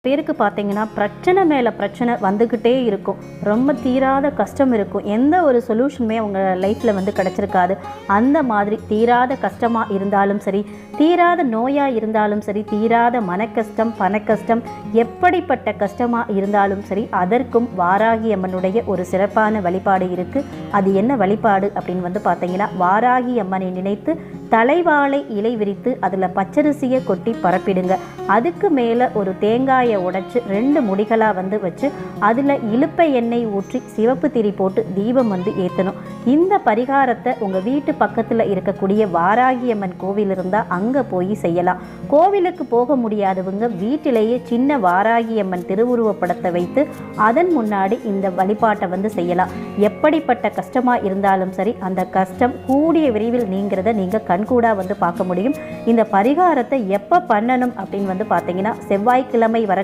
பேருக்கு பார்த்தீங்கன்னா பிரச்சனை மேலே பிரச்சனை வந்துக்கிட்டே இருக்கும். ரொம்ப தீராத கஷ்டம் இருக்கும். எந்த ஒரு சொல்யூஷனுமே அவங்க லைஃப்பில் கிடச்சிருக்காது. அந்த மாதிரி தீராத கஷ்டமாக இருந்தாலும் சரி, தீராத நோயாக இருந்தாலும் சரி, தீராத மனக்கஷ்டம், பணக்கஷ்டம், எப்படிப்பட்ட கஷ்டமாக இருந்தாலும் சரி, அதற்கும் வாராகி அம்மனுடைய ஒரு சிறப்பான வழிபாடு இருக்குது. அது என்ன வழிபாடு அப்படின்னு பார்த்தீங்கன்னா, வாராகி அம்மனை நினைத்து தலைவாழை இலை விரித்து அதில் பச்சரிசியை கொட்டி பரப்பிடுங்க. அதுக்கு மேலே ஒரு தேங்காயை உடைச்சி 2 முடிகளாக வச்சு அதில் இலுப்பை எண்ணெய் ஊற்றி சிவப்பு திரி போட்டு தீபம் ஏற்றணும். இந்த பரிகாரத்தை உங்கள் வீட்டு பக்கத்தில் இருக்கக்கூடிய வாராகி அம்மன் கோவில் இருந்தால் அங்கே போய் செய்யலாம். கோவிலுக்கு போக முடியாதவங்க வீட்டிலேயே சின்ன வாராகி அம்மன் திருவுருவப்படத்தை வைத்து அதன் முன்னாடி இந்த வழிபாட்டை செய்யலாம். எப்படிப்பட்ட கஷ்டமாக இருந்தாலும் சரி, அந்த கஷ்டம் கூடிய விரைவில் நீங்கிறத நீங்கள் கண்கூடாக பார்க்க முடியும். இந்த பரிகாரத்தை எப்போ பண்ணணும் அப்படின்னு பார்த்தீங்கன்னா, செவ்வாய்க்கிழமை வர